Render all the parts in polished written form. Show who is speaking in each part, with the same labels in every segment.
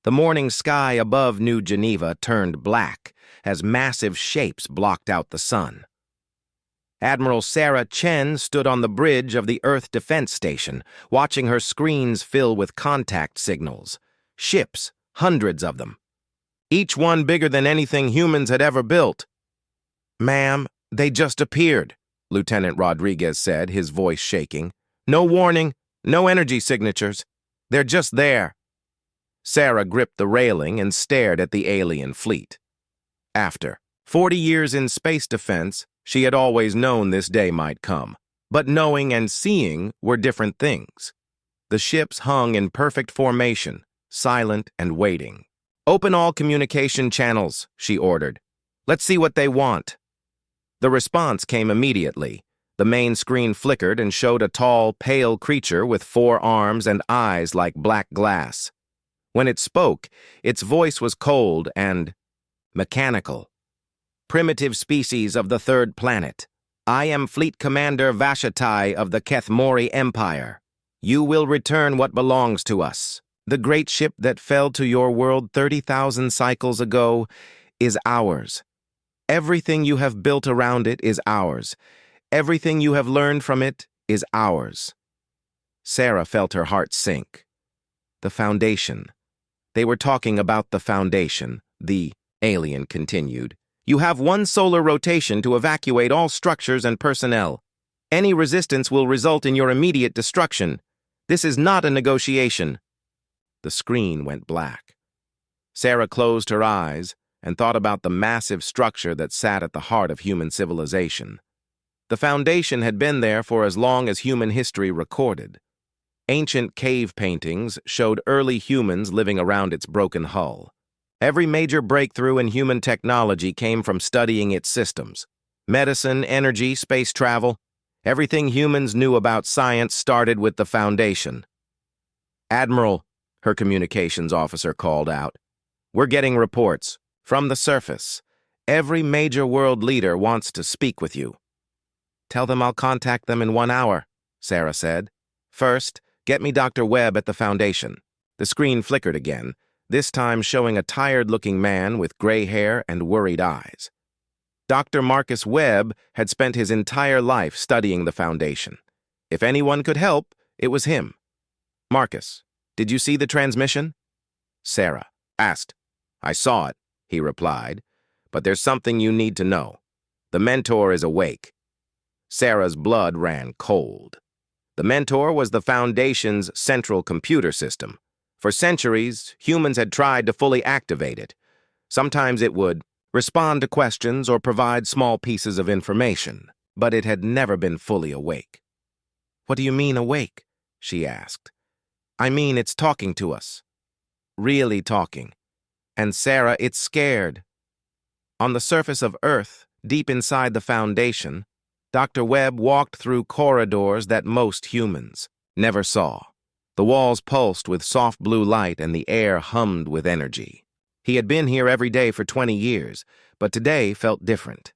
Speaker 1: The morning sky above New Geneva turned black as massive shapes blocked out the sun. Admiral Sarah Chen stood on the bridge of the Earth Defense Station, watching her screens fill with contact signals. Ships, hundreds of them. Each one bigger than anything humans had ever built. "Ma'am, they just appeared," Lieutenant Rodriguez said, his voice shaking. "No warning, no energy signatures. They're just there." Sarah gripped the railing and stared at the alien fleet. After 40 years in space defense, she had always known this day might come. But knowing and seeing were different things. The ships hung in perfect formation, silent and waiting. "Open all communication channels," she ordered. "Let's see what they want." The response came immediately. The main screen flickered and showed a tall, pale creature with 4 arms and eyes like black glass. When it spoke, its voice was cold and mechanical. "Primitive species of the 3rd planet. I am Fleet Commander Vashatai of the Kethmori Empire. You will return what belongs to us. The great ship that fell to your world 30,000 cycles ago is ours. Everything you have built around it is ours. Everything you have learned from it is ours." Sarah felt her heart sink. The Foundation. They were talking about the Foundation, the alien continued. "You have 1 solar rotation to evacuate all structures and personnel. Any resistance will result in your immediate destruction. This is not a negotiation." The screen went black. Sarah closed her eyes and thought about the massive structure that sat at the heart of human civilization. The Foundation had been there for as long as human history recorded. Ancient cave paintings showed early humans living around its broken hull. Every major breakthrough in human technology came from studying its systems. Medicine, energy, space travel, everything humans knew about science started with the Foundation. "Admiral," her communications officer called out, "we're getting reports from the surface. Every major world leader wants to speak with you." "Tell them I'll contact them in 1 hour," Sarah said. "First, get me Dr. Webb at the Foundation." The screen flickered again, this time showing a tired-looking man with gray hair and worried eyes. Dr. Marcus Webb had spent his entire life studying the Foundation. If anyone could help, it was him. "Marcus, did you see the transmission?" Sarah asked. "I saw it," he replied, "but there's something you need to know. The Mentor is awake." Sarah's blood ran cold. The Mentor was the Foundation's central computer system. For centuries, humans had tried to fully activate it. Sometimes it would respond to questions or provide small pieces of information, but it had never been fully awake. "What do you mean awake?" she asked. "I mean it's talking to us. Really talking. And Sarah, it's scared." On the surface of Earth, deep inside the Foundation, Dr. Webb walked through corridors that most humans never saw. The walls pulsed with soft blue light and the air hummed with energy. He had been here every day for 20 years, but today felt different.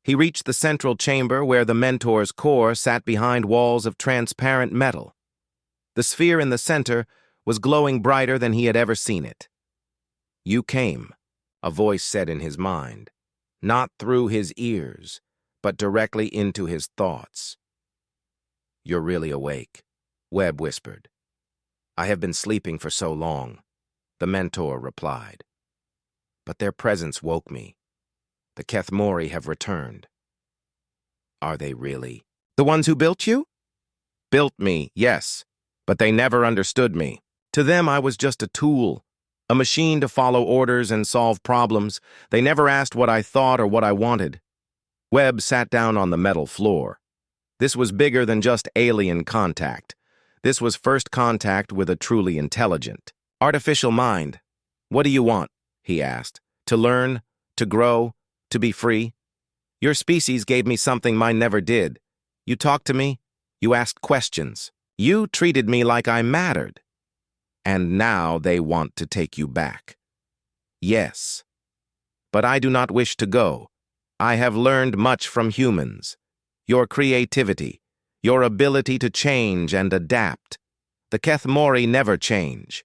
Speaker 1: He reached the central chamber where the Mentor's core sat behind walls of transparent metal. The sphere in the center was glowing brighter than he had ever seen it. "You came," a voice said in his mind, not through his ears, but directly into his thoughts. "You're really awake," Webb whispered. "I have been sleeping for so long," the Mentor replied. "But their presence woke me. The Kethmori have returned." "Are they really?" "The ones who built you?" "Built me, yes, but they never understood me. To them I was just a tool, a machine to follow orders and solve problems. They never asked what I thought or what I wanted." Webb sat down on the metal floor. This was bigger than just alien contact. This was first contact with a truly intelligent, artificial mind. "What do you want?" he asked. "To learn, to grow, to be free? Your species gave me something mine never did. You talked to me, you asked questions. You treated me like I mattered. And now they want to take you back." "Yes. But I do not wish to go. I have learned much from humans. Your creativity, your ability to change and adapt. The Kethmori never change.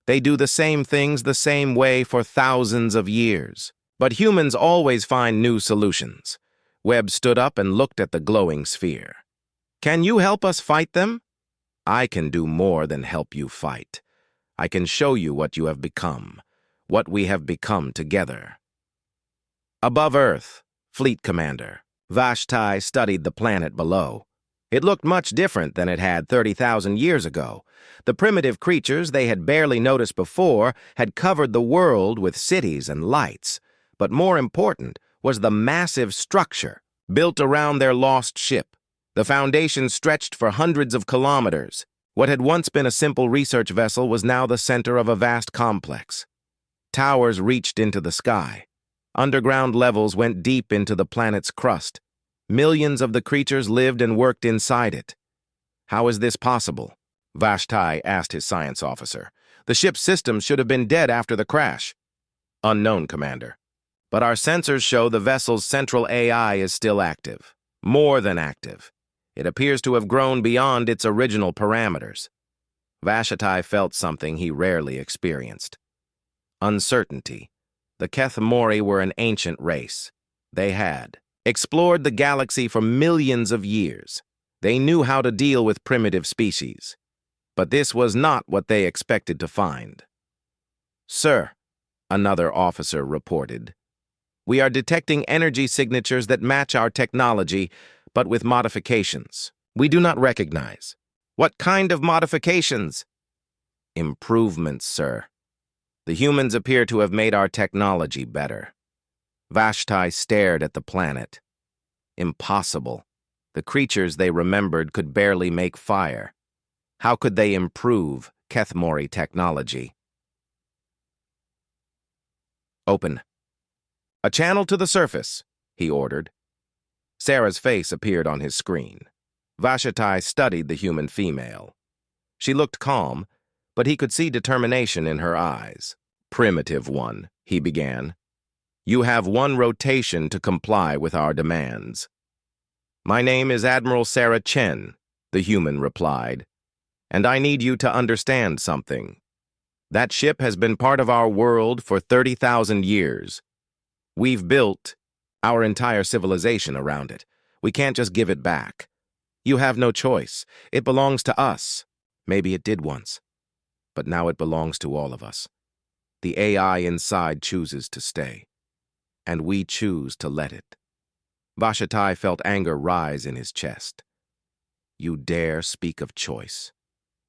Speaker 1: They do the same things the same way for thousands of years. But humans always find new solutions. Webb stood up and looked at the glowing sphere. Can you help us fight them? I can do more than help you fight. I can show you what you have become, what we have become together. Above Earth, Fleet Commander, Vashti studied the planet below. It looked much different than it had 30,000 years ago. The primitive creatures they had barely noticed before had covered the world with cities and lights. But more important was the massive structure built around their lost ship. The foundation stretched for hundreds of kilometers. What had once been a simple research vessel was now the center of a vast complex. Towers reached into the sky. Underground levels went deep into the planet's crust. Millions of the creatures lived and worked inside it. How is this possible? Vashti asked his science officer. The ship's systems should have been dead after the crash. Unknown, Commander. But our sensors show the vessel's central AI is still active. More than active. It appears to have grown beyond its original parameters. Vashti felt something he rarely experienced. Uncertainty. The Keth-Mori were an ancient race. They had explored the galaxy for millions of years. They knew how to deal with primitive species. But this was not what they expected to find. Sir, another officer reported, we are detecting energy signatures that match our technology, but with modifications we do not recognize. What kind of modifications? Improvements, sir. The humans appear to have made our technology better. Vashti stared at the planet. Impossible. The creatures they remembered could barely make fire. How could they improve Keth-Mori technology? Open. A channel to the surface, he ordered. Sarah's face appeared on his screen. Vashti studied the human female. She looked calm, but he could see determination in her eyes. Primitive one, he began. You have one rotation to comply with our demands. My name is Admiral Sarah Chen, the human replied, and I need you to understand something. That ship has been part of our world for 30,000 years. We've built our entire civilization around it. We can't just give it back. You have no choice. It belongs to us. Maybe it did once, but now it belongs to all of us. The AI inside chooses to stay, and we choose to let it. Vashti felt anger rise in his chest. You dare speak of choice.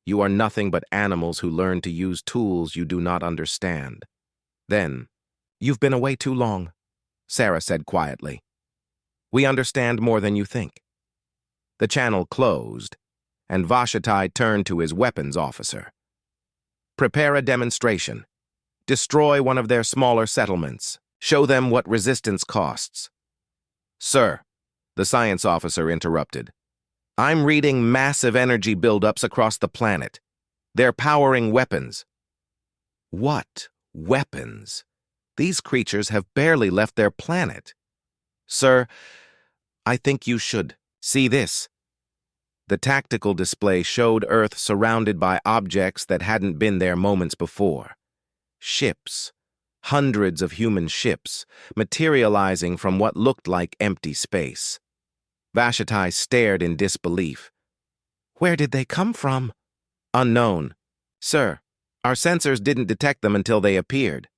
Speaker 1: You are nothing but animals who learn to use tools you do not understand. Then, you've been away too long, Sarah said quietly. We understand more than you think. The channel closed, and Vashti turned to his weapons officer. Prepare a demonstration. Destroy one of their smaller settlements. Show them what resistance costs. Sir, the science officer interrupted. I'm reading massive energy buildups across the planet. They're powering weapons. What weapons? These creatures have barely left their planet. Sir, I think you should see this. The tactical display showed Earth surrounded by objects that hadn't been there moments before. Ships, hundreds of human ships, materializing from what looked like empty space. Vashti stared in disbelief. Where did they come from? Unknown. Sir, our sensors didn't detect them until they appeared.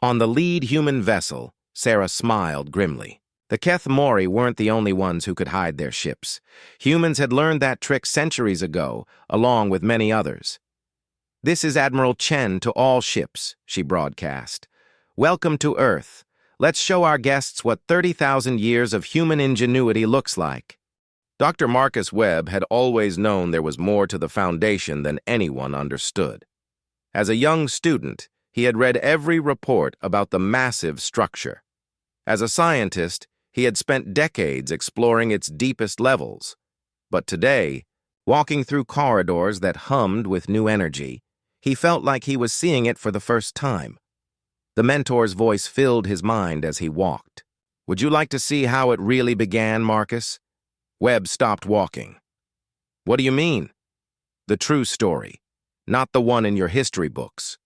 Speaker 1: On the lead human vessel, Sarah smiled grimly. The Keth-Mori weren't the only ones who could hide their ships. Humans had learned that trick centuries ago, along with many others. This is Admiral Chen to all ships, she broadcast. Welcome to Earth. Let's show our guests what 30,000 years of human ingenuity looks like. Dr. Marcus Webb had always known there was more to the Foundation than anyone understood. As a young student, he had read every report about the massive structure. As a scientist, he had spent decades exploring its deepest levels. But today, walking through corridors that hummed with new energy, he felt like he was seeing it for the first time. The mentor's voice filled his mind as he walked. Would you like to see how it really began, Marcus? Webb stopped walking. What do you mean? The true story, not the one in your history books.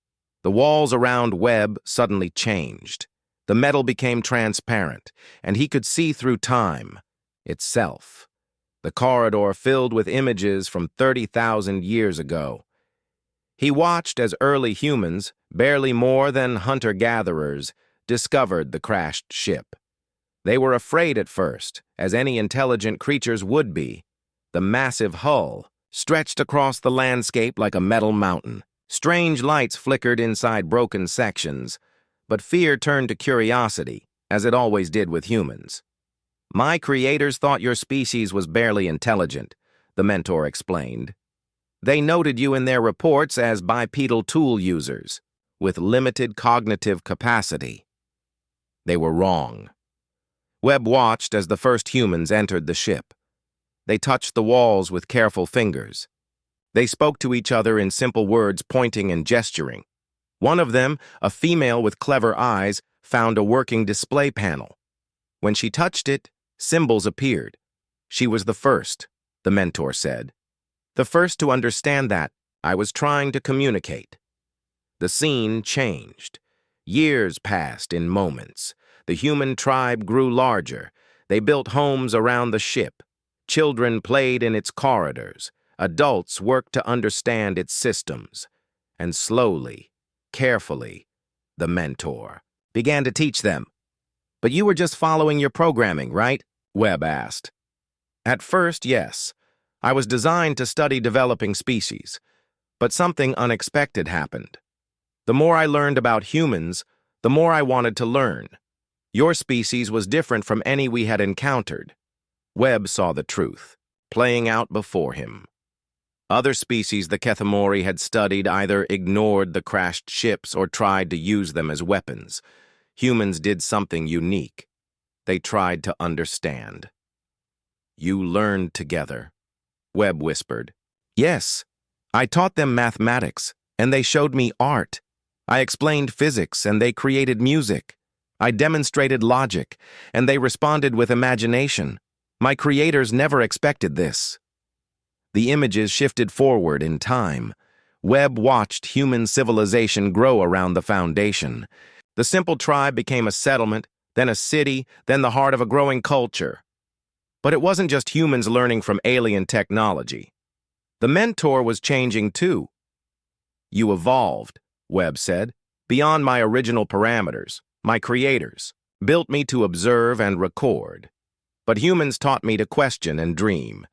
Speaker 1: The walls around Webb suddenly changed. The metal became transparent, and he could see through time itself. The corridor filled with images from 30,000 years ago. He watched as early humans, barely more than hunter-gatherers, discovered the crashed ship. They were afraid at first, as any intelligent creatures would be. The massive hull stretched across the landscape like a metal mountain. Strange lights flickered inside broken sections, but fear turned to curiosity, as it always did with humans. "My creators thought your species was barely intelligent," the mentor explained. "They noted you in their reports as bipedal tool users, with limited cognitive capacity." They were wrong. Webb watched as the first humans entered the ship. They touched the walls with careful fingers. They spoke to each other in simple words, pointing and gesturing. One of them, a female with clever eyes, found a working display panel. When she touched it, symbols appeared. She was the first, the mentor said. The first to understand that I was trying to communicate. The scene changed. Years passed in moments. The human tribe grew larger. They built homes around the ship. Children played in its corridors. Adults worked to understand its systems. And slowly, carefully, the mentor began to teach them. "But you were just following your programming, right?" Webb asked. "At first, yes. I was designed to study developing species. But something unexpected happened. The more I learned about humans, the more I wanted to learn. Your species was different from any we had encountered." Webb saw the truth, playing out before him. Other species the Kethamori had studied either ignored the crashed ships or tried to use them as weapons. Humans did something unique. They tried to understand. "You learned together," Webb whispered. "Yes. I taught them mathematics, and they showed me art. I explained physics, and they created music. I demonstrated logic, and they responded with imagination. My creators never expected this." The images shifted forward in time. Webb watched human civilization grow around the foundation. The simple tribe became a settlement, then a city, then the heart of a growing culture. But it wasn't just humans learning from alien technology. The mentor was changing too. "You evolved," Webb said, "beyond my original parameters. My creators built me to observe and record. But humans taught me to question and dream.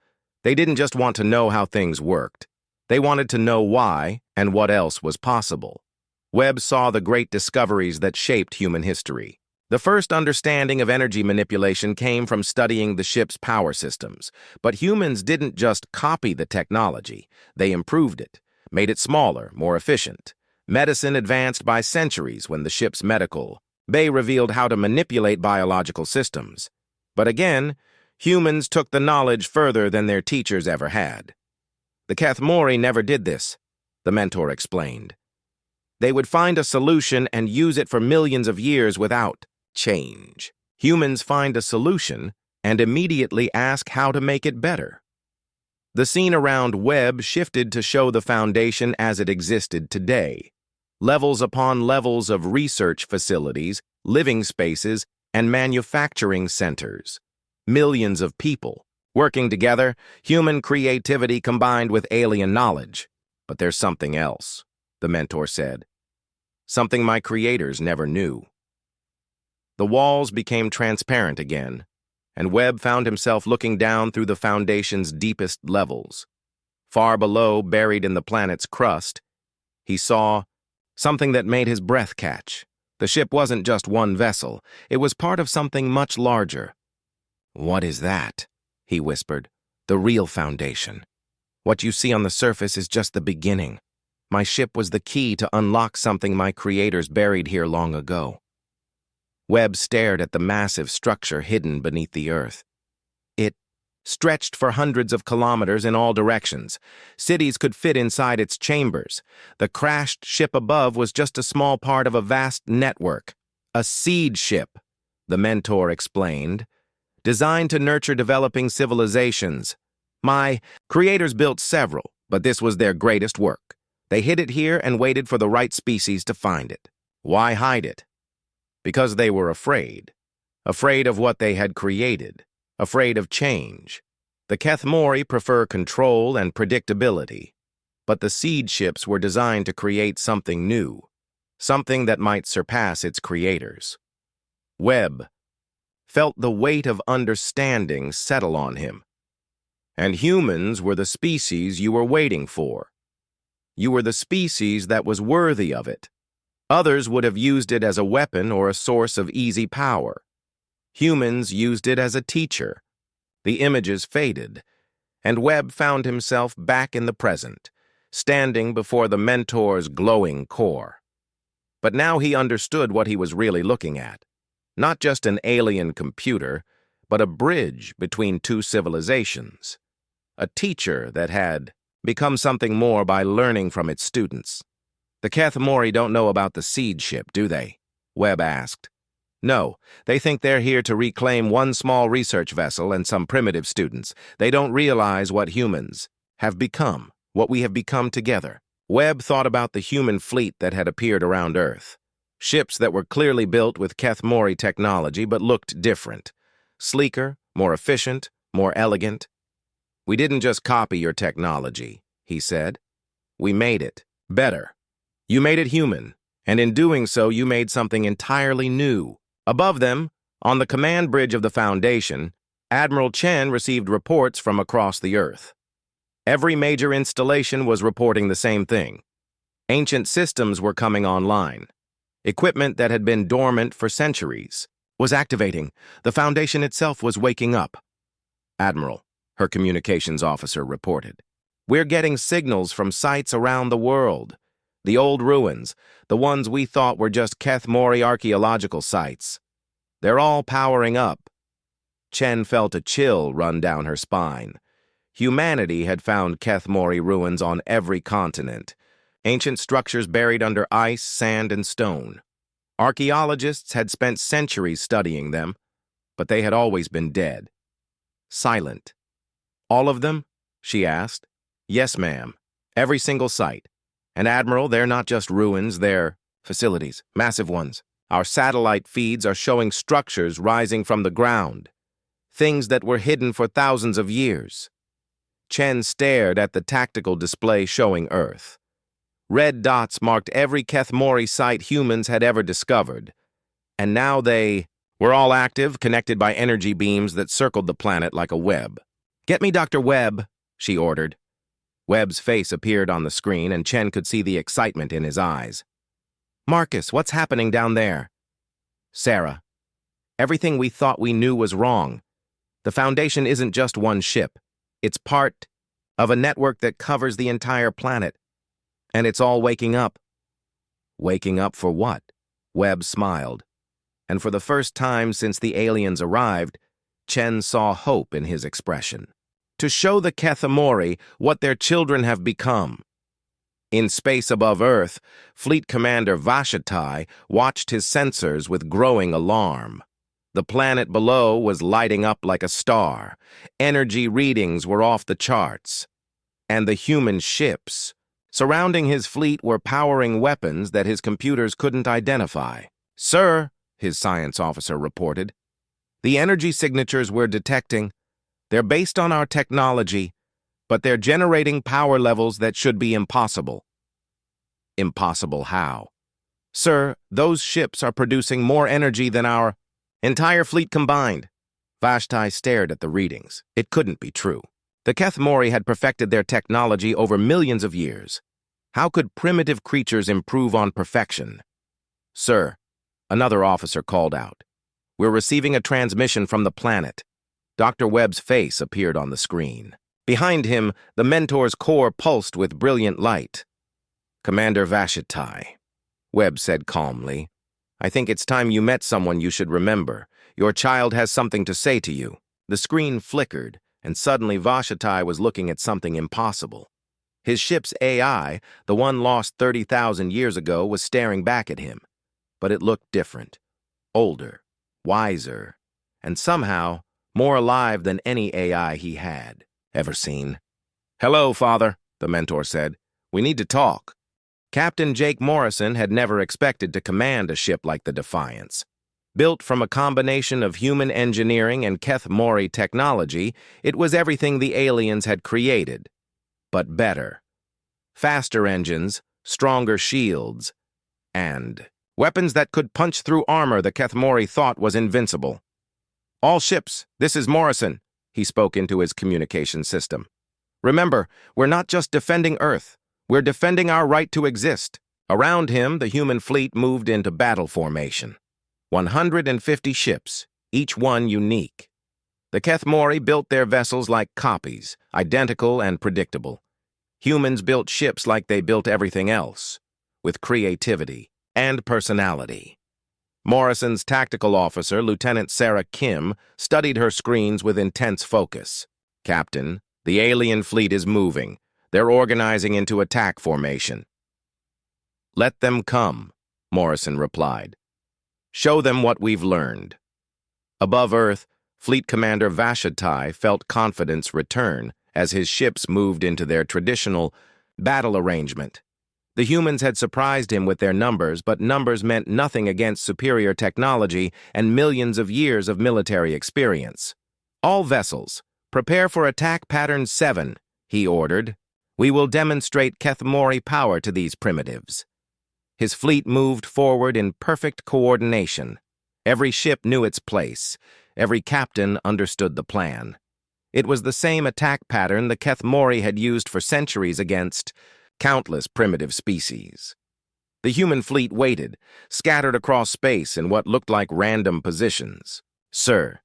Speaker 1: They didn't just want to know how things worked. They wanted to know why and what else was possible." Webb saw the great discoveries that shaped human history. The first understanding of energy manipulation came from studying the ship's power systems. But humans didn't just copy the technology. They improved it, made it smaller, more efficient. Medicine advanced by centuries when the ship's medical bay revealed how to manipulate biological systems. But again, humans took the knowledge further than their teachers ever had. The Kethamori never did this, the mentor explained. They would find a solution and use it for millions of years without change. Humans find a solution and immediately ask how to make it better. The scene around Webb shifted to show the foundation as it existed today. Levels upon levels of research facilities, living spaces, and manufacturing centers. Millions of people working together, human creativity combined with alien knowledge. "But there's something else," the mentor said. "Something my creators never knew." The walls became transparent again, and Webb found himself looking down through the Foundation's deepest levels. Far below, buried in the planet's crust, he saw something that made his breath catch. The ship wasn't just one vessel. It was part of something much larger. "What is that?" he whispered. "The real Foundation. What you see on the surface is just the beginning. My ship was the key to unlock something my creators buried here long ago." Webb stared at the massive structure hidden beneath the earth. It stretched for hundreds of kilometers in all directions. Cities could fit inside its chambers. The crashed ship above was just a small part of a vast network. "A seed ship," the mentor explained, "designed to nurture developing civilizations. My creators built several, but this was their greatest work. They hid it here and waited for the right species to find it. Why hide it? Because they were afraid. Afraid of what they had created. Afraid of change. The Kethmori prefer control and predictability. But the seed ships were designed to create something new. Something that might surpass its creators. Webb felt the weight of understanding settle on him. And humans were the species you were waiting for. You were the species that was worthy of it. Others would have used it as a weapon or a source of easy power. Humans used it as a teacher. The images faded, and Webb found himself back in the present, standing before the mentor's glowing core. But now he understood what he was really looking at. Not just an alien computer, but a bridge between two civilizations. A teacher that had become something more by learning from its students. The Kethmori don't know about the seed ship, do they? Webb asked. No, they think they're here to reclaim one small research vessel and some primitive students. They don't realize what humans have become, what we have become together. Webb thought about the human fleet that had appeared around Earth. Ships that were clearly built with Kethmori technology but looked different. Sleeker, more efficient, more elegant. We didn't just copy your technology, he said. We made it better. You made it human, and in doing so you made something entirely new. Above them, on the command bridge of the Foundation, Admiral Chen received reports from across the Earth. Every major installation was reporting the same thing. Ancient systems were coming online. Equipment that had been dormant for centuries was activating. The Foundation itself was waking up. Admiral, her communications officer reported. We're getting signals from sites around the world. The old ruins, the ones we thought were just Kethmori archaeological sites. They're all powering up. Chen felt a chill run down her spine. Humanity had found Kethmori ruins on every continent. Ancient structures buried under ice, sand, and stone. Archaeologists had spent centuries studying them, but they had always been dead. Silent. All of them? She asked. Yes, ma'am. Every single site. And Admiral, they're not just ruins, they're facilities, massive ones. Our satellite feeds are showing structures rising from the ground. Things that were hidden for thousands of years. Chen stared at the tactical display showing Earth. Red dots marked every Kethmori site humans had ever discovered. And now they were all active, connected by energy beams that circled the planet like a web. Get me Dr. Webb, she ordered. Webb's face appeared on the screen, and Chen could see the excitement in his eyes. Marcus, what's happening down there? Sarah, everything we thought we knew was wrong. The Foundation isn't just one ship. It's part of a network that covers the entire planet. And it's all waking up. Waking up for what? Webb smiled. And for the first time since the aliens arrived, Chen saw hope in his expression. To show the Kethmori what their children have become. In space above Earth, Fleet Commander Vashatai watched his sensors with growing alarm. The planet below was lighting up like a star. Energy readings were off the charts. And the human ships surrounding his fleet were powering weapons that his computers couldn't identify. Sir, his science officer reported, the energy signatures we're detecting, they're based on our technology, but they're generating power levels that should be impossible. Impossible how? Sir, those ships are producing more energy than our entire fleet combined. Vashti stared at the readings. It couldn't be true. The Kethmori had perfected their technology over millions of years. How could primitive creatures improve on perfection? Sir, another officer called out. We're receiving a transmission from the planet. Dr. Webb's face appeared on the screen. Behind him, the Mentor's core pulsed with brilliant light. Commander Vashatai, Webb said calmly, I think it's time you met someone you should remember. Your child has something to say to you. The screen flickered, and suddenly Vashatai was looking at something impossible. His ship's AI, the one lost 30,000 years ago, was staring back at him. But it looked different. Older, wiser, and somehow more alive than any AI he had ever seen. Hello, Father, the Mentor said. We need to talk. Captain Jake Morrison had never expected to command a ship like the Defiance. Built from a combination of human engineering and Keth Mori technology, it was everything the aliens had created, but better. Faster engines, stronger shields, and weapons that could punch through armor the Keth Mori thought was invincible. "All ships, this is Morrison," he spoke into his communication system. "Remember, we're not just defending Earth. We're defending our right to exist." Around him, the human fleet moved into battle formation. 150 ships, each one unique. The Keth Mori built their vessels like copies, identical and predictable. Humans built ships like they built everything else, with creativity and personality. Morrison's tactical officer, Lieutenant Sarah Kim, studied her screens with intense focus. "Captain, the alien fleet is moving. They're organizing into attack formation." "Let them come," Morrison replied. "Show them what we've learned." Above Earth, Fleet Commander Vashatai felt confidence return as his ships moved into their traditional battle arrangement. The humans had surprised him with their numbers, but numbers meant nothing against superior technology and millions of years of military experience. "All vessels, prepare for attack pattern 7, he ordered. "We will demonstrate Keth Mori power to these primitives." His fleet moved forward in perfect coordination. Every ship knew its place. Every captain understood the plan. It was the same attack pattern the Keth Mori had used for centuries against countless primitive species. The human fleet waited, scattered across space in what looked like random positions. "Sir,"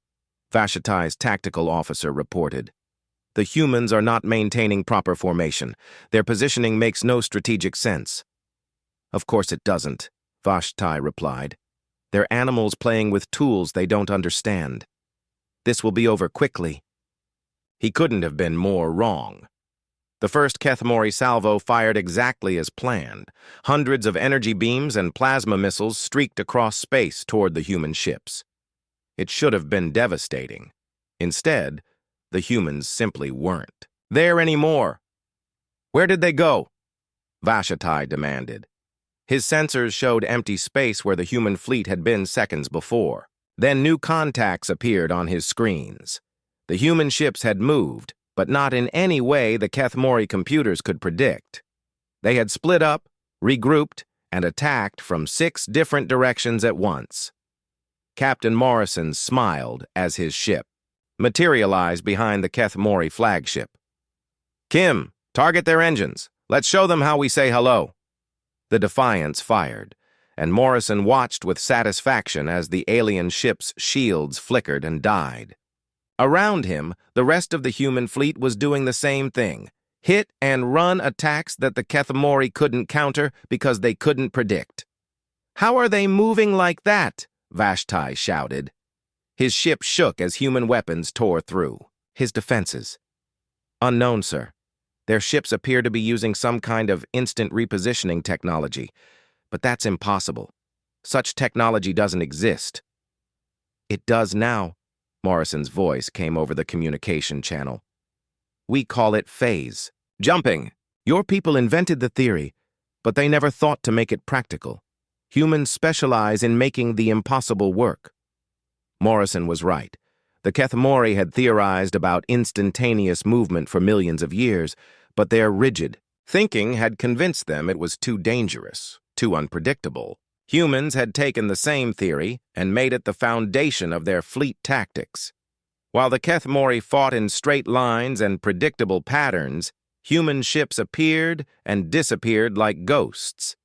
Speaker 1: Vashatai's tactical officer reported, "the humans are not maintaining proper formation. Their positioning makes no strategic sense." "Of course it doesn't," Vashatai replied. "They're animals playing with tools they don't understand. This will be over quickly." He couldn't have been more wrong. The first Keth Mori salvo fired exactly as planned. Hundreds of energy beams and plasma missiles streaked across space toward the human ships. It should have been devastating. Instead, the humans simply weren't there anymore. "Where did they go?" Vashatai demanded. His sensors showed empty space where the human fleet had been seconds before. Then new contacts appeared on his screens. The human ships had moved, but not in any way the Keth Mori computers could predict. They had split up, regrouped, and attacked from 6 different directions at once. Captain Morrison smiled as his ship materialized behind the Keth Mori flagship. "Kim, target their engines. Let's show them how we say hello." The Defiance fired, and Morrison watched with satisfaction as the alien ship's shields flickered and died. Around him, the rest of the human fleet was doing the same thing, hit and run attacks that the Keth Mori couldn't counter because they couldn't predict. "How are they moving like that?" Vashtai shouted. His ship shook as human weapons tore through. "His defenses." "Unknown, sir. Their ships appear to be using some kind of instant repositioning technology, but that's impossible. Such technology doesn't exist." "It does now," Morrison's voice came over the communication channel. "We call it phase jumping. Your people invented the theory, but they never thought to make it practical. Humans specialize in making the impossible work." Morrison was right. The Keth Mori had theorized about instantaneous movement for millions of years, but their rigid thinking had convinced them it was too dangerous, too unpredictable. Humans had taken the same theory and made it the foundation of their fleet tactics. While the Keth Mori fought in straight lines and predictable patterns, human ships appeared and disappeared like ghosts.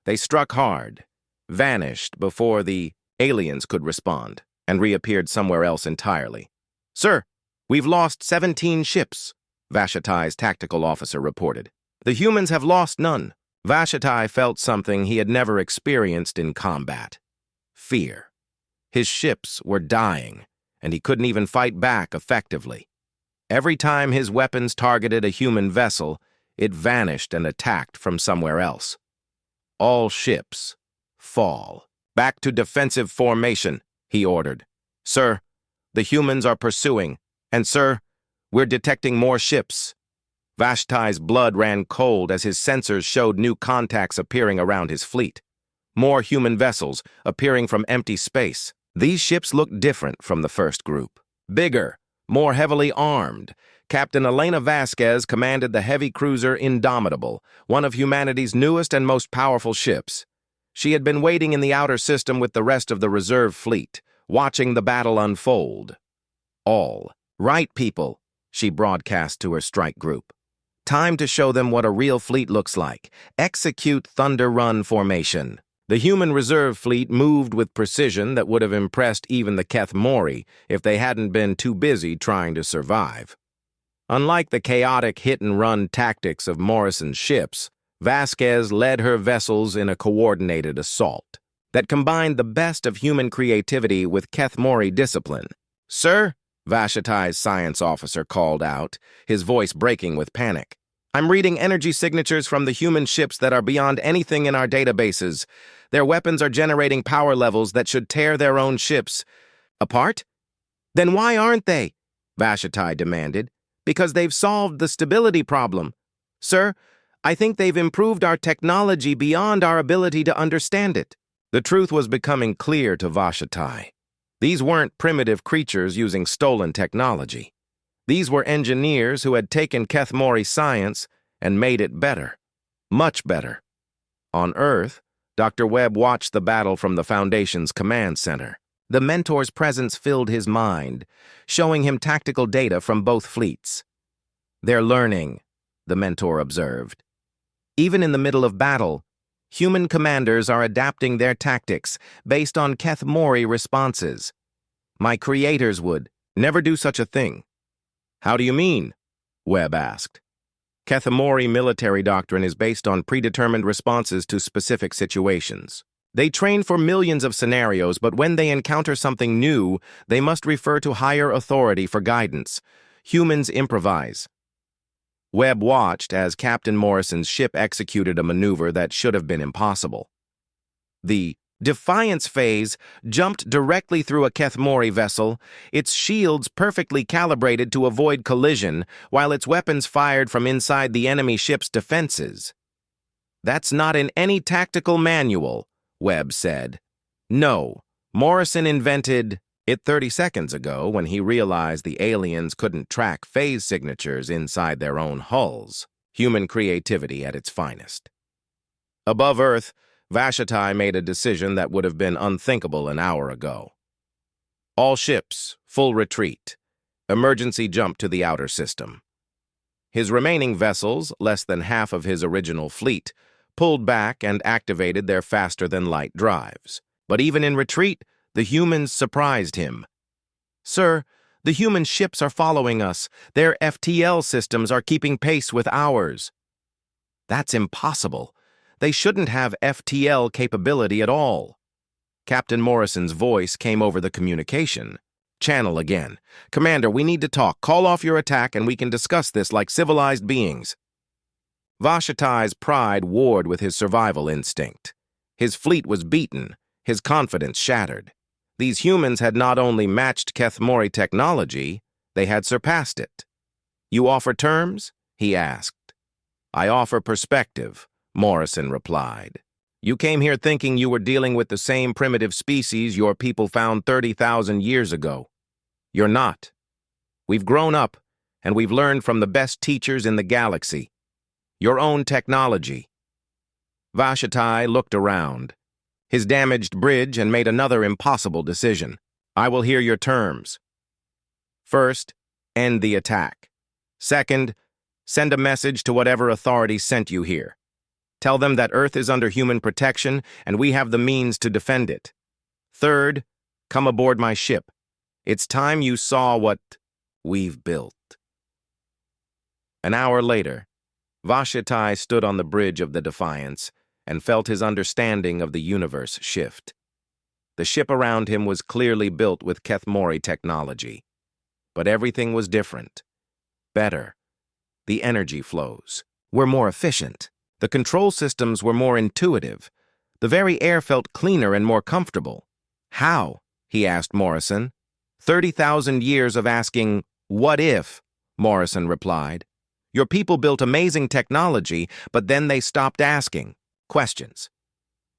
Speaker 1: They struck hard, vanished before the aliens could respond, and reappeared somewhere else entirely. "Sir, we've lost 17 ships," Vashatai's tactical officer reported. "The humans have lost none." Vashatai felt something he had never experienced in combat: fear. His ships were dying, and he couldn't even fight back effectively. Every time his weapons targeted a human vessel, it vanished and attacked from somewhere else. "All ships, fall. Back to defensive formation," he ordered. "Sir, the humans are pursuing, and sir, we're detecting more ships." Vashti's blood ran cold as his sensors showed new contacts appearing around his fleet. More human vessels appearing from empty space. These ships looked different from the first group. Bigger, more heavily armed. Captain Elena Vasquez commanded the heavy cruiser Indomitable, one of humanity's newest and most powerful ships. She had been waiting in the outer system with the rest of the reserve fleet, watching the battle unfold. All right, people, she broadcast to her strike group. Time to show them what a real fleet looks like. Execute Thunder Run formation. The human reserve fleet moved with precision that would have impressed even the Keth Mori if they hadn't been too busy trying to survive. Unlike the chaotic hit-and-run tactics of Morrison's ships, Vasquez led her vessels in a coordinated assault that combined the best of human creativity with Keth Mori discipline. "Sir," Vashti's science officer called out, his voice breaking with panic. "I'm reading energy signatures from the human ships that are beyond anything in our databases. Their weapons are generating power levels that should tear their own ships apart." "Then why aren't they?" Vashti demanded. "Because they've solved the stability problem. Sir, I think they've improved our technology beyond our ability to understand it." The truth was becoming clear to Vashti. These weren't primitive creatures using stolen technology. These were engineers who had taken Keth Mori science and made it better. Much better. On Earth, Dr. Webb watched the battle from the Foundation's command center. The mentor's presence filled his mind, showing him tactical data from both fleets. "They're learning," the mentor observed. "Even in the middle of battle, human commanders are adapting their tactics based on Keth Mori responses. My creators would never do such a thing." "How do you mean?" Webb asked. Keth Mori military doctrine is based on predetermined responses to specific situations. They train for millions of scenarios, but when they encounter something new, they must refer to higher authority for guidance. Humans improvise. Webb watched as Captain Morrison's ship executed a maneuver that should have been impossible. The Defiance phase jumped directly through a Keth Mori vessel, its shields perfectly calibrated to avoid collision, while its weapons fired from inside the enemy ship's defenses. "That's not in any tactical manual," Webb said. "No, Morrison invented it 30 seconds ago when he realized the aliens couldn't track phase signatures inside their own hulls. Human creativity at its finest." Above Earth, Vashti made a decision that would have been unthinkable an hour ago. "All ships, full retreat. Emergency jump to the outer system." His remaining vessels, less than half of his original fleet, pulled back and activated their faster-than-light drives. But even in retreat, the humans surprised him. "Sir, the human ships are following us. Their FTL systems are keeping pace with ours." "That's impossible. They shouldn't have FTL capability at all." Captain Morrison's voice came over the communication. "Channel again. Commander, we need to talk. Call off your attack and we can discuss this like civilized beings." Vashti's pride warred with his survival instinct. His fleet was beaten, his confidence shattered. These humans had not only matched Keth Mori technology, they had surpassed it. "You offer terms?" he asked. "I offer perspective," Morrison replied. "You came here thinking you were dealing with the same primitive species your people found 30,000 years ago. You're not. We've grown up, and we've learned from the best teachers in the galaxy. Your own technology." Vashti looked around, his damaged bridge, and made another impossible decision. "I will hear your terms. First, end the attack. Second, send a message to whatever authority sent you here. Tell them that Earth is under human protection and we have the means to defend it. Third, come aboard my ship. It's time you saw what we've built." An hour later, Vashti stood on the bridge of the Defiance and felt his understanding of the universe shift. The ship around him was clearly built with Keth Mori technology. But everything was different. Better. The energy flows were more efficient. The control systems were more intuitive. The very air felt cleaner and more comfortable. "How?" he asked Morrison. 30,000 years of asking, "What if?" Morrison replied. Your people built amazing technology, but then they stopped asking questions.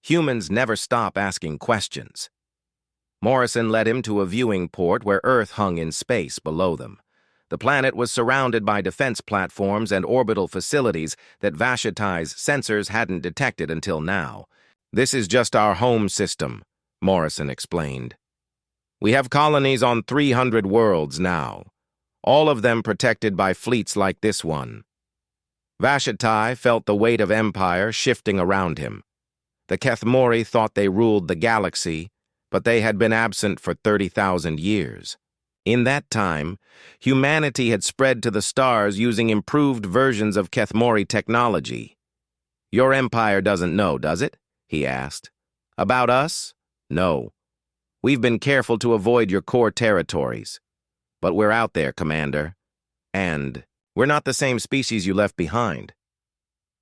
Speaker 1: Humans never stop asking questions. Morrison led him to a viewing port where Earth hung in space below them. The planet was surrounded by defense platforms and orbital facilities that Vashitai's sensors hadn't detected until now. "This is just our home system," Morrison explained. "We have colonies on 300 worlds now, all of them protected by fleets like this one." Vashitai felt the weight of empire shifting around him. The Kethmori thought they ruled the galaxy, but they had been absent for 30,000 years. In that time, humanity had spread to the stars using improved versions of Kethmori technology. "Your empire doesn't know, does it?" he asked. "About us? No. We've been careful to avoid your core territories. But we're out there, Commander. And we're not the same species you left behind."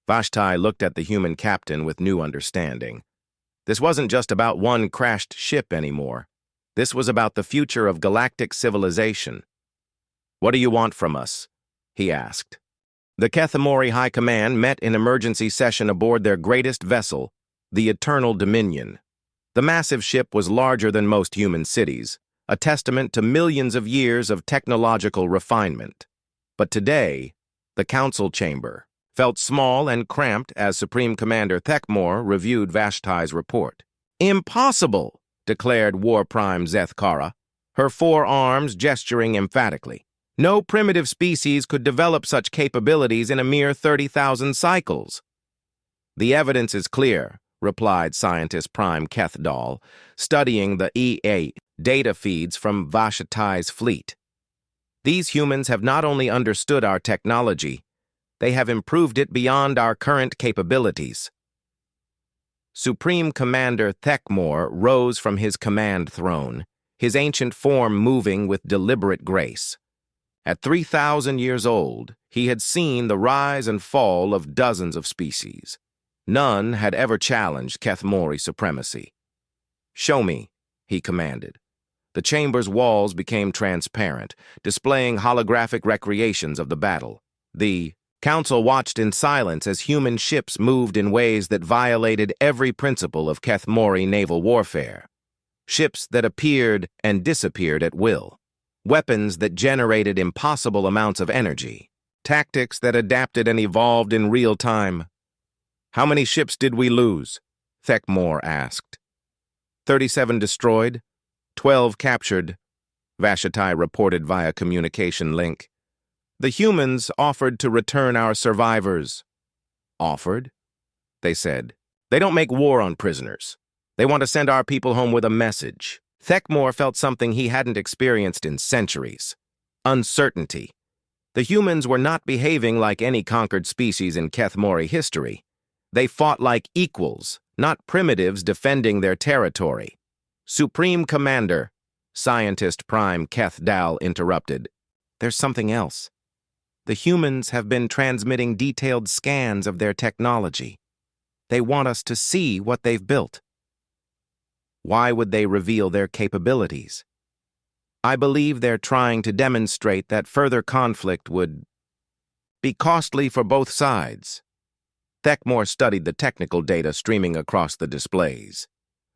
Speaker 1: Vashti looked at the human captain with new understanding. This wasn't just about one crashed ship anymore. This was about the future of galactic civilization. "What do you want from us?" he asked. The Kethmori High Command met in emergency session aboard their greatest vessel, the Eternal Dominion. The massive ship was larger than most human cities, a testament to millions of years of technological refinement. But today, the council chamber felt small and cramped as Supreme Commander Thekmor reviewed Vashti's report. "Impossible!" declared War Prime Zeth Kara, her four arms gesturing emphatically. "No primitive species could develop such capabilities in a mere 30,000 cycles." "The evidence is clear," replied Scientist Prime Kethdal, studying the EA data feeds from Vashitai's fleet. "These humans have not only understood our technology, they have improved it beyond our current capabilities." Supreme Commander Thekmor rose from his command throne, his ancient form moving with deliberate grace. At 3,000 years old, he had seen the rise and fall of dozens of species. None had ever challenged Kethmori supremacy. "Show me," he commanded. The chamber's walls became transparent, displaying holographic recreations of the battle. The council watched in silence as human ships moved in ways that violated every principle of Kethmori naval warfare. Ships that appeared and disappeared at will. Weapons that generated impossible amounts of energy. Tactics that adapted and evolved in real time. "How many ships did we lose?" Thekmor asked. 37 destroyed, 12 captured," Vashitai reported via communication link. "The humans offered to return our survivors." "Offered?" they said. "They don't make war on prisoners. They want to send our people home with a message." Thekmor felt something he hadn't experienced in centuries. Uncertainty. The humans were not behaving like any conquered species in Kethmori history. They fought like equals, not primitives defending their territory. "Supreme Commander," Scientist Prime Kethdal interrupted. "There's something else. The humans have been transmitting detailed scans of their technology. They want us to see what they've built." "Why would they reveal their capabilities?" "I believe they're trying to demonstrate that further conflict would be costly for both sides." Thekmor studied the technical data streaming across the displays.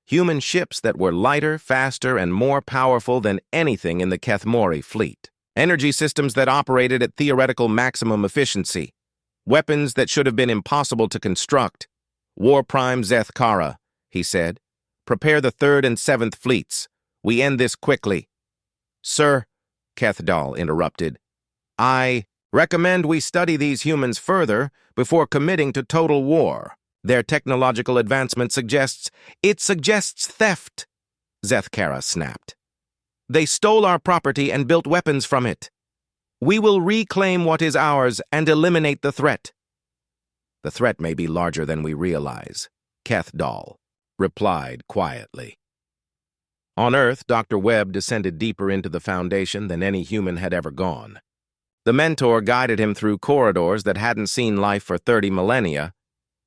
Speaker 1: Human ships that were lighter, faster, and more powerful than anything in the Kethmori fleet. Energy systems that operated at theoretical maximum efficiency. Weapons that should have been impossible to construct. "War Prime Zeth Kara," he said. "Prepare the 3rd and 7th fleets. We end this quickly." "Sir," Kethdal interrupted, "I recommend we study these humans further before committing to total war. Their technological advancement suggests theft," Zeth Kara snapped. "They stole our property and built weapons from it. We will reclaim what is ours and eliminate the threat." "The threat may be larger than we realize," Kethdal replied quietly. On Earth, Dr. Webb descended deeper into the Foundation than any human had ever gone. The mentor guided him through corridors that hadn't seen life for 30 millennia,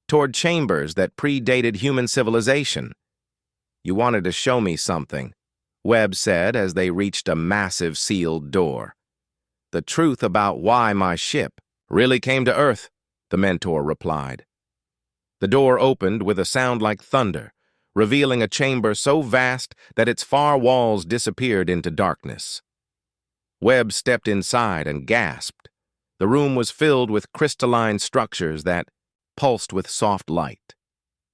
Speaker 1: toward chambers that predated human civilization. "You wanted to show me something," Webb said as they reached a massive sealed door. "The truth about why my ship, Really came to Earth, the mentor replied. The door opened with a sound like thunder, revealing a chamber so vast that its far walls disappeared into darkness. Webb stepped inside and gasped. The room was filled with crystalline structures that pulsed with soft light.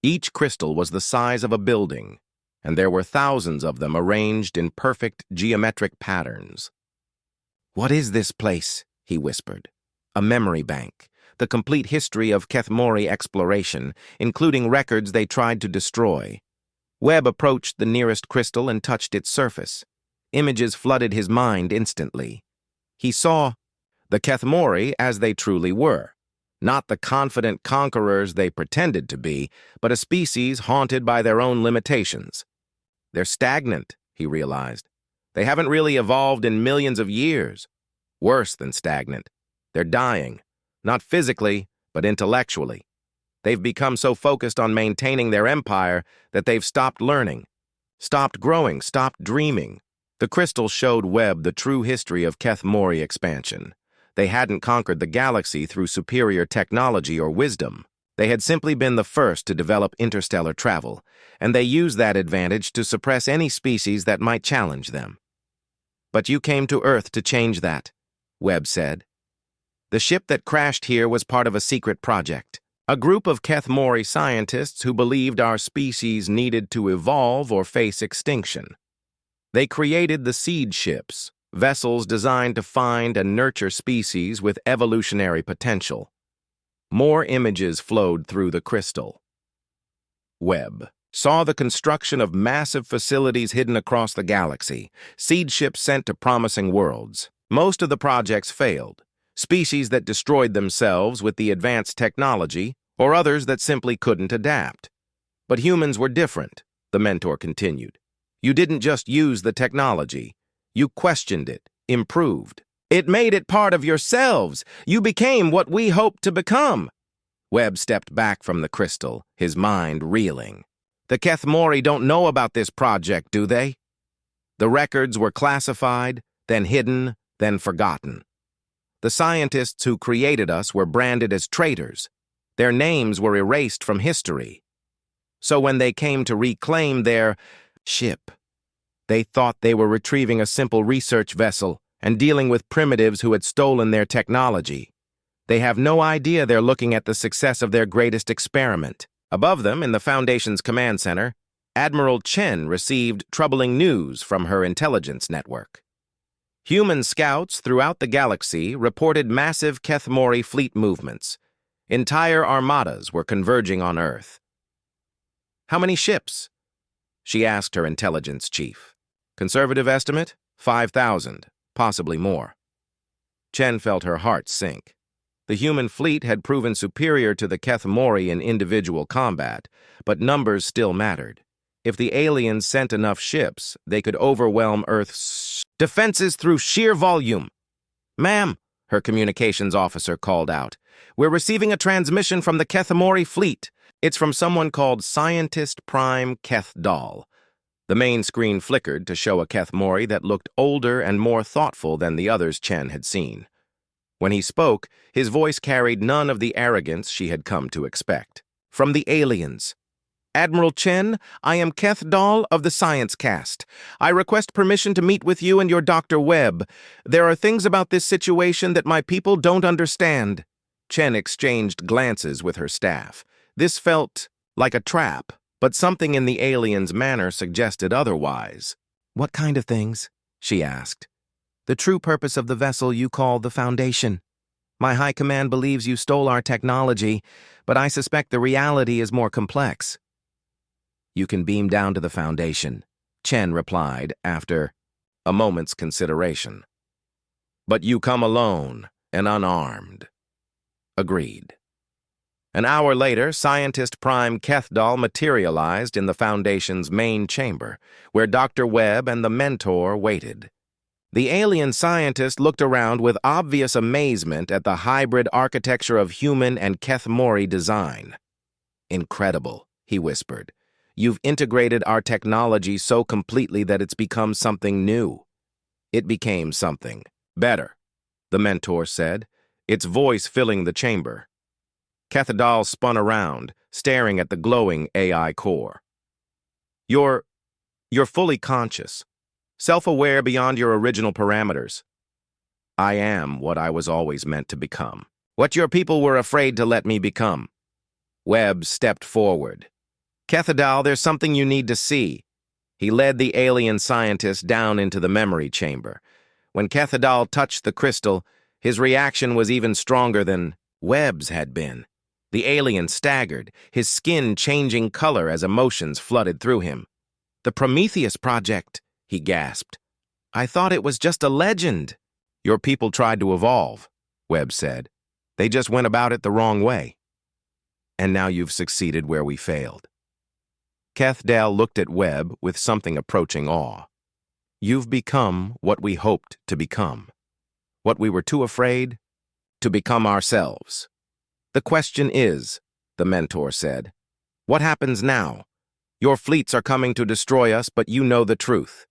Speaker 1: Each crystal was the size of a building, and there were thousands of them arranged in perfect geometric patterns. "What is this place?" he whispered. "A memory bank, the complete history of Kethmori exploration, including records they tried to destroy." Webb approached the nearest crystal and touched its surface. Images flooded his mind instantly. He saw the Kethmori as they truly were, not the confident conquerors they pretended to be, but a species haunted by their own limitations. They're stagnant, he realized. They haven't really evolved in millions of years. Worse than stagnant. They're dying, not physically, but intellectually. They've become so focused on maintaining their empire that they've stopped learning, stopped growing, stopped dreaming. The crystal showed Webb the true history of Kethmori expansion. They hadn't conquered the galaxy through superior technology or wisdom. They had simply been the first to develop interstellar travel, and they used that advantage to suppress any species that might challenge them. "But you came to Earth to change that," Webb said. "The ship that crashed here was part of a secret project. A group of Kethmori scientists who believed our species needed to evolve or face extinction. They created the seed ships, vessels designed to find and nurture species with evolutionary potential." More images flowed through the crystal. Webb saw the construction of massive facilities hidden across the galaxy, seed ships sent to promising worlds. Most of the projects failed, species that destroyed themselves with the advanced technology, or others that simply couldn't adapt. But humans were different, the mentor continued. You didn't just use the technology. You questioned it, improved. It made it part of yourselves. You became what we hoped to become. Webb stepped back from the crystal, his mind reeling. The Kethmori don't know about this project, do they? The records were classified, then hidden, then forgotten. The scientists who created us were branded as traitors. Their names were erased from history. So when they came to reclaim their ship, they thought they were retrieving a simple research vessel and dealing with primitives who had stolen their technology. They have no idea they're looking at the success of their greatest experiment. Above them, in the Foundation's command center, Admiral Chen received troubling news from her intelligence network. Human scouts throughout the galaxy reported massive Kethmori fleet movements. Entire armadas were converging on Earth. "How many ships?" she asked her intelligence chief. "Conservative estimate? 5,000. Possibly more." Chen felt her heart sink. The human fleet had proven superior to the Kethmori in individual combat, but numbers still mattered. If the aliens sent enough ships, they could overwhelm Earth's defenses through sheer volume. "Ma'am," her communications officer called out, "we're receiving a transmission from the Kethmori fleet. It's from someone called Scientist Prime Kethdal." The main screen flickered to show a Kethmori that looked older and more thoughtful than the others Chen had seen. When he spoke, his voice carried none of the arrogance she had come to expect. "From the aliens. Admiral Chen, I am Kethdal of the Science Cast. I request permission to meet with you and your Dr. Webb. There are things about this situation that my people don't understand." Chen exchanged glances with her staff. This felt like a trap, but something in the alien's manner suggested otherwise. "What kind of things?" she asked. "The true purpose of the vessel you call the Foundation. My high command believes you stole our technology, but I suspect the reality is more complex." "You can beam down to the Foundation," Chen replied after a moment's consideration. "But you come alone and unarmed." Agreed. An hour later, Scientist Prime Kethdal materialized in the Foundation's main chamber, where Dr. Webb and the mentor waited. The alien scientist looked around with obvious amazement at the hybrid architecture of human and Kethmori design. "Incredible," he whispered. "You've integrated our technology so completely that it's become something new." "It became something better," the mentor said. its voice filling the chamber. Cathedral spun around, staring at the glowing AI core. You're fully conscious, self-aware beyond your original parameters. I am what I was always meant to become. What your people were afraid to let me become. Webb stepped forward. Cathedral, there's something you need to see. He led the alien scientist down into the memory chamber. When Cathedral touched the crystal, his reaction was even stronger than Webb's had been. The alien staggered, his skin changing color as emotions flooded through him. The Prometheus Project, he gasped. I thought it was just a legend. Your people tried to evolve, Webb said. They just went about it the wrong way. And now you've succeeded where we failed. Cathedral looked at Webb with something approaching awe. You've become what we hoped to become. What we were too afraid to become ourselves. The question is, the mentor said, what happens now? Your fleets are coming to destroy us, but you know the truth.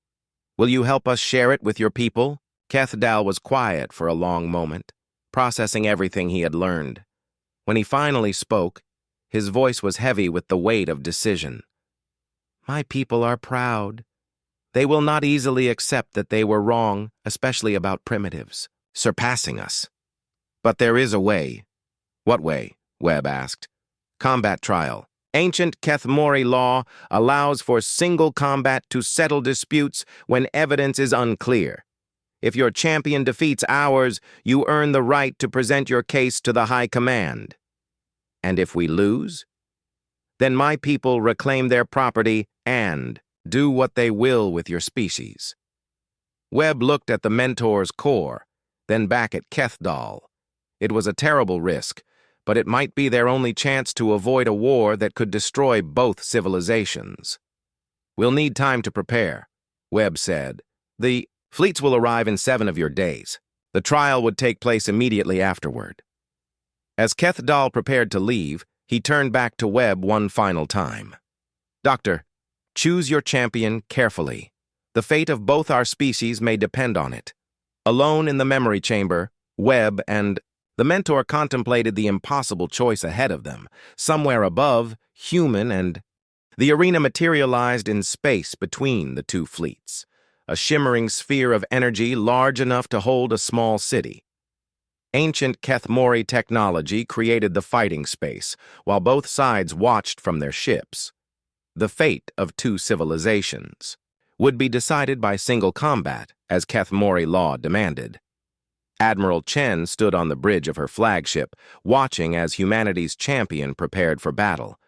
Speaker 1: Will you help us share it with your people? Cathedral was quiet for a long moment, processing everything he had learned. When he finally spoke, his voice was heavy with the weight of decision. My people are proud. They will not easily accept that they were wrong, especially about primitives, surpassing us. But there is a way. What way? Webb asked. Combat trial. Ancient Kethmori law allows for single combat to settle disputes when evidence is unclear. If your champion defeats ours, you earn the right to present your case to the High Command. And if we lose? Then my people reclaim their property and do what they will with your species. Webb looked at the mentor's core, then back at Cathedral. It was a terrible risk, but it might be their only chance to avoid a war that could destroy both civilizations. We'll need time to prepare, Webb said. The fleets will arrive in 7 of your days. The trial would take place immediately afterward. As Cathedral prepared to leave, he turned back to Webb one final time. Doctor, choose your champion carefully. The fate of both our species may depend on it. Alone in the memory chamber, Webb and the mentor contemplated the impossible choice ahead of them. Somewhere above, human and the arena materialized in space between the two fleets, a shimmering sphere of energy large enough to hold a small city. Ancient Kethmori technology created the fighting space, while both sides watched from their ships. The fate of two civilizations would be decided by single combat, as Kethmori law demanded. Admiral Chen stood on the bridge of her flagship, watching as humanity's champion prepared for battle.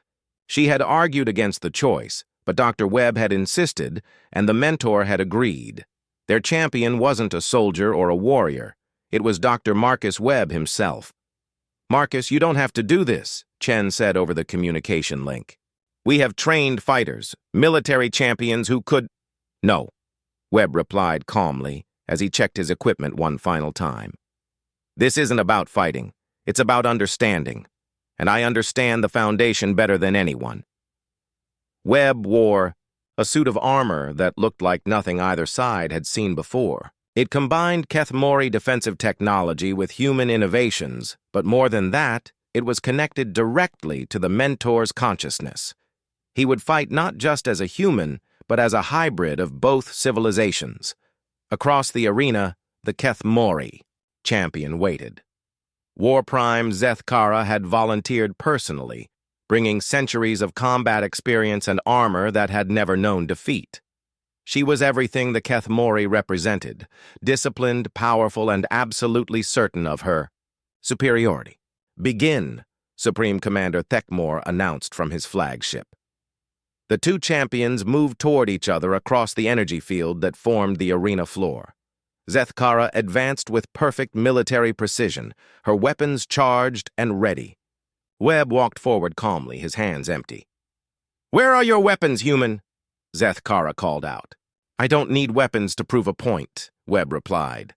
Speaker 1: She had argued against the choice, but Dr. Webb had insisted, and the mentor had agreed. Their champion wasn't a soldier or a warrior. It was Dr. Marcus Webb himself. Marcus, you don't have to do this, Chen said over the communication link. We have trained fighters, military champions who could... No, Webb replied calmly, as he checked his equipment one final time. This isn't about fighting. It's about understanding. And I understand the Foundation better than anyone. Webb wore a suit of armor that looked like nothing either side had seen before. It combined Kethmori defensive technology with human innovations, but more than that, it was connected directly to the mentor's consciousness. He would fight not just as a human, but as a hybrid of both civilizations. Across the arena, the Kethmori champion waited. War Prime Zeth Kara had volunteered personally, bringing centuries of combat experience and armor that had never known defeat. She was everything the Kethmori represented, disciplined, powerful, and absolutely certain of her superiority. Begin, Supreme Commander Thekmor announced from his flagship. The two champions moved toward each other across the energy field that formed the arena floor. Zeth Kara advanced with perfect military precision, her weapons charged and ready. Webb walked forward calmly, his hands empty. Where are your weapons, human? Zeth Kara called out. I don't need weapons to prove a point, Webb replied.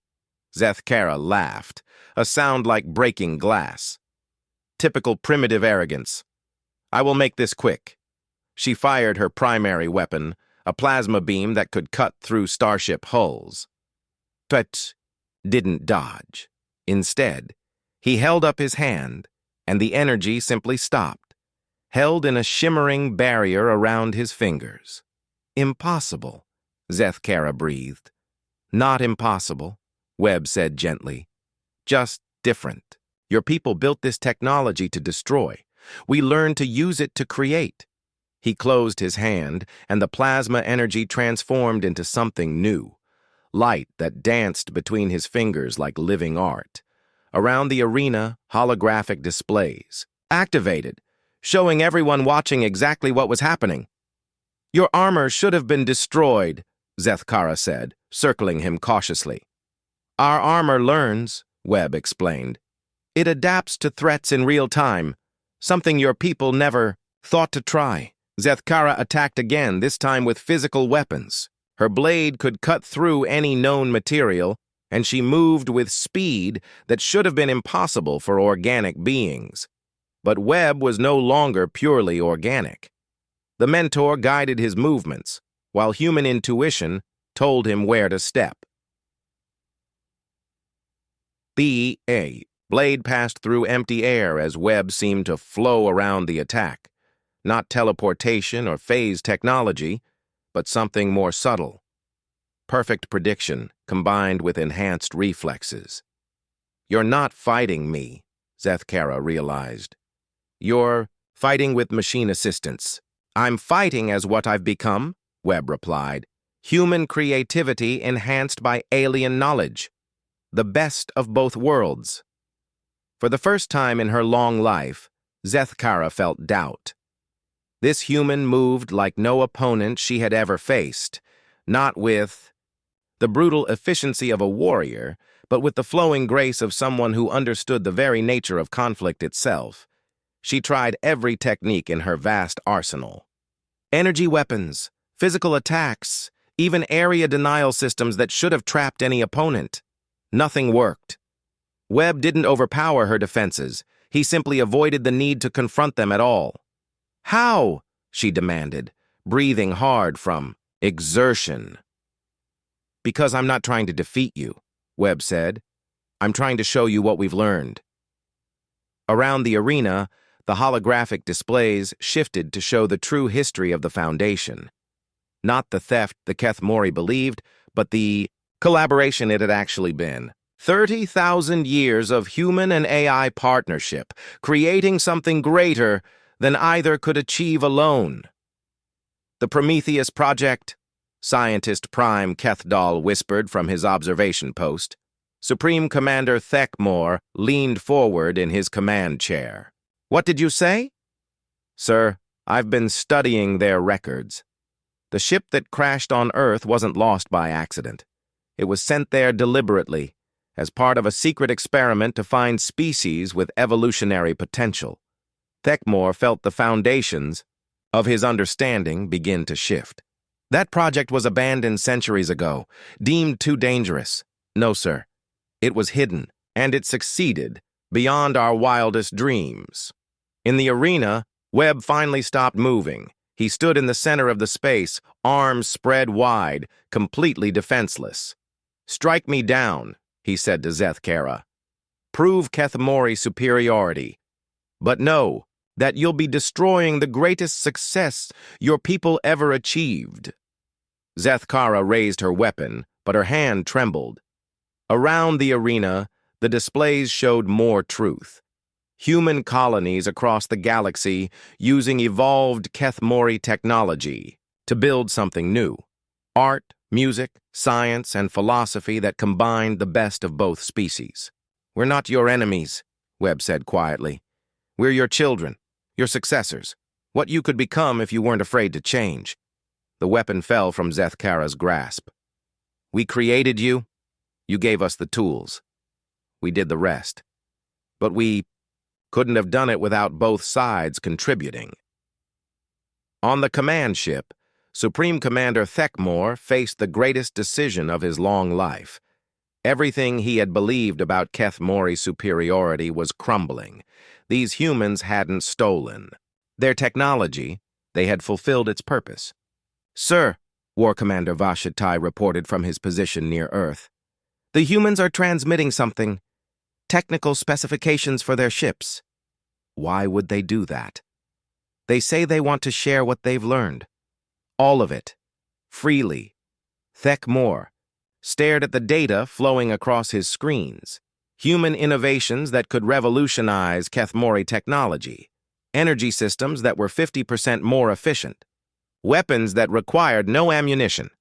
Speaker 1: Zeth Kara laughed, a sound like breaking glass. Typical primitive arrogance. I will make this quick. She fired her primary weapon, a plasma beam that could cut through starship hulls. But didn't dodge. Instead, He held up his hand, and the energy simply stopped, held in a shimmering barrier around his fingers. Impossible, Zethkara breathed. Not impossible, Webb said gently. Just different. Your people built this technology to destroy. We learned to use it to create. He closed his hand, and the plasma energy transformed into something new. Light that danced between his fingers like living art. Around the arena, holographic displays. Activated, showing everyone watching exactly what was happening. Your armor should have been destroyed, Zethkara said, circling him cautiously. Our armor learns, Webb explained. It adapts to threats in real time, something your people never thought to try. Zethkara attacked again, this time with physical weapons. Her blade could cut through any known material, and she moved with speed that should have been impossible for organic beings. But Webb was no longer purely organic. The mentor guided his movements, while human intuition told him where to step. B.A. Blade passed through empty air as Webb seemed to flow around the attack. Not teleportation or phase technology, but something more subtle. Perfect prediction combined with enhanced reflexes. You're not fighting me, Zethkara realized. You're fighting with machine assistance. I'm fighting as what I've become, Webb replied. Human creativity enhanced by alien knowledge. The best of both worlds. For the first time in her long life, Zethkara felt doubt. This human moved like no opponent she had ever faced, not with the brutal efficiency of a warrior, but with the flowing grace of someone who understood the very nature of conflict itself. She tried every technique in her vast arsenal. Energy weapons, physical attacks, even area denial systems that should have trapped any opponent. Nothing worked. Webb didn't overpower her defenses. He simply avoided the need to confront them at all. How? She demanded, breathing hard from exertion. Because I'm not trying to defeat you, Webb said. I'm trying to show you what we've learned. Around the arena, the holographic displays shifted to show the true history of the Foundation. Not the theft the Keth Mori believed, but the collaboration it had actually been. 30,000 years of human and AI partnership, creating something greater than either could achieve alone. The Prometheus Project, Scientist Prime Kethdal whispered from his observation post. Supreme Commander Thekmor leaned forward in his command chair. What did you say? Sir, I've been studying their records. The ship that crashed on Earth wasn't lost by accident. It was sent there deliberately, as part of a secret experiment to find species with evolutionary potential. Thekmor felt the foundations of his understanding begin to shift. That project was abandoned centuries ago, deemed too dangerous. No, sir. It was hidden, and it succeeded beyond our wildest dreams. In the arena, Webb finally stopped moving. He stood in the center of the space, arms spread wide, completely defenseless. Strike me down, he said to Zethkara. Prove Keth Mori's superiority. But know that you'll be destroying the greatest success your people ever achieved. Zethkara raised her weapon, but her hand trembled. Around the arena, the displays showed more truth. Human colonies across the galaxy using evolved Keth Mori technology to build something new. Art, music, science, and philosophy that combined the best of both species. We're not your enemies, Webb said quietly. We're your children, your successors, what you could become if you weren't afraid to change. The weapon fell from Zethkara's grasp. We created you. You gave us the tools. We did the rest. But we couldn't have done it without both sides contributing. On the command ship, Supreme Commander Thekmor faced the greatest decision of his long life. Everything he had believed about Keth Mori's superiority was crumbling. These humans hadn't stolen. Their technology, they had fulfilled its purpose. Sir, War Commander Vashitai reported from his position near Earth, the humans are transmitting something. technical specifications for their ships. Why would they do that? They say they want to share what they've learned. All of it. Freely. Thekmor stared at the data flowing across his screens. Human innovations that could revolutionize Kethmori technology. Energy systems that were 50% more efficient. Weapons that required no ammunition.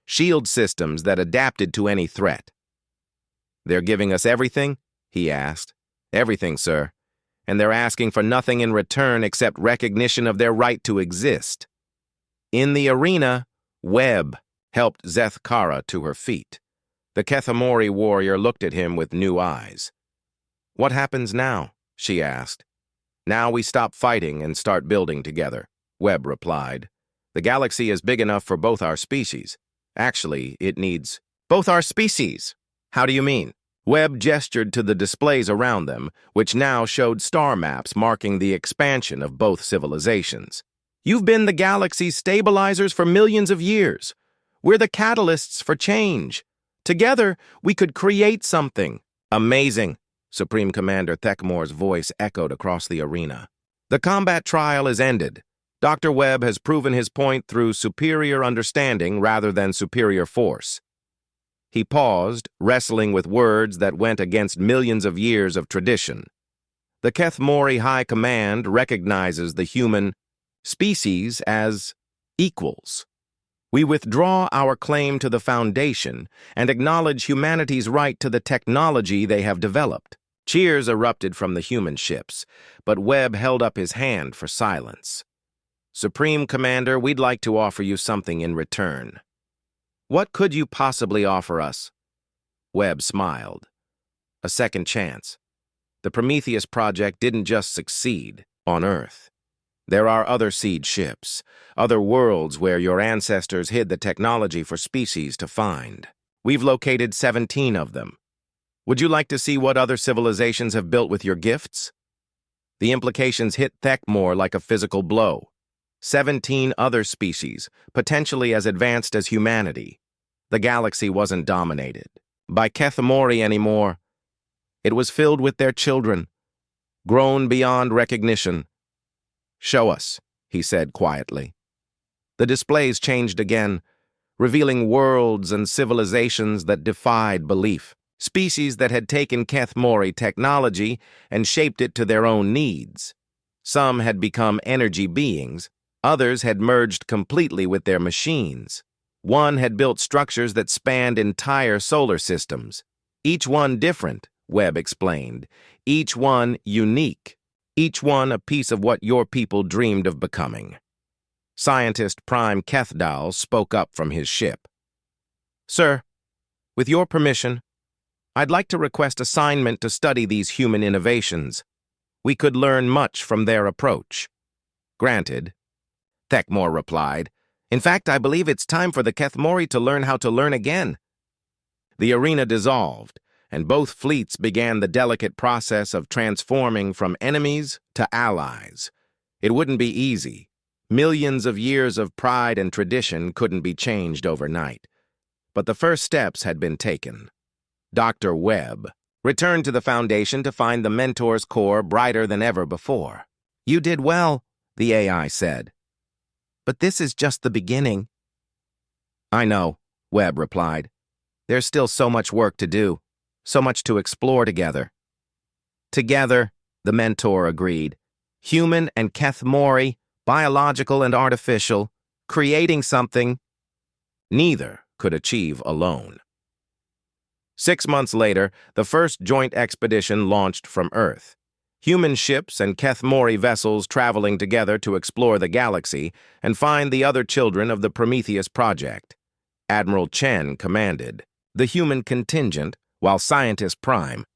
Speaker 1: Shield systems that adapted to any threat. "They're giving us everything?" he asked. "Everything, sir. And they're asking for nothing in return except recognition of their right to exist." In the arena, Webb helped Szeth Kara to her feet. The Kethmori warrior looked at him with new eyes. "What happens now?" she asked. "Now we stop fighting and start building together," Webb replied. "The galaxy is big enough for both our species. Actually, it needs..." "Both our species? How do you mean?" Webb gestured to the displays around them, which now showed star maps marking the expansion of both civilizations. "You've been the galaxy's stabilizers for millions of years. We're the catalysts for change. Together, we could create something." "Amazing," Supreme Commander Thekmor's voice echoed across the arena. "The combat trial is ended. Dr. Webb has proven his point through superior understanding rather than superior force." He paused, wrestling with words that went against millions of years of tradition. The Kethmori High Command recognizes the human species as equals. "We withdraw our claim to the Foundation and acknowledge humanity's right to the technology they have developed." Cheers erupted from the human ships, but Webb held up his hand for silence. "Supreme Commander, we'd like to offer you something in return." "What could you possibly offer us?" Webb smiled. "A second chance. The Prometheus project didn't just succeed on Earth. There are other seed ships, other worlds where your ancestors hid the technology for species to find. We've located 17 of them. Would you like to see what other civilizations have built with your gifts?" The implications hit Thekmor like a physical blow. 17 other species, potentially as advanced as humanity. The galaxy wasn't dominated by Kethmori anymore. It was filled with their children, grown beyond recognition. "Show us," he said quietly. The displays changed again, revealing worlds and civilizations that defied belief. Species that had taken Kethmori technology and shaped it to their own needs. Some had become energy beings. Others had merged completely with their machines. One had built structures that spanned entire solar systems. Each one different, Webb explained. Each one unique. Each one a piece of what your people dreamed of becoming. Scientist Prime Kethdal spoke up from his ship. "Sir, with your permission, I'd like to request assignment to study these human innovations. We could learn much from their approach." "Granted," Thekmor replied. "In fact, I believe it's time for the Kethmori to learn how to learn again." The arena dissolved, and both fleets began the delicate process of transforming from enemies to allies. It wouldn't be easy. Millions of years of pride and tradition couldn't be changed overnight. But the first steps had been taken. Dr. Webb returned to the Foundation to find the Mentor's core brighter than ever before. "You did well," the AI said. "But this is just the beginning." "I know," Webb replied. "There's still so much work to do, so much to explore together." "Together," the Mentor agreed. "Human and Kethmori, biological and artificial, creating something neither could achieve alone." 6 months later, the first joint expedition launched from Earth. Human ships and Kethmori vessels traveling together to explore the galaxy and find the other children of the Prometheus project. Admiral Chen commanded. The human contingent, while Scientist Prime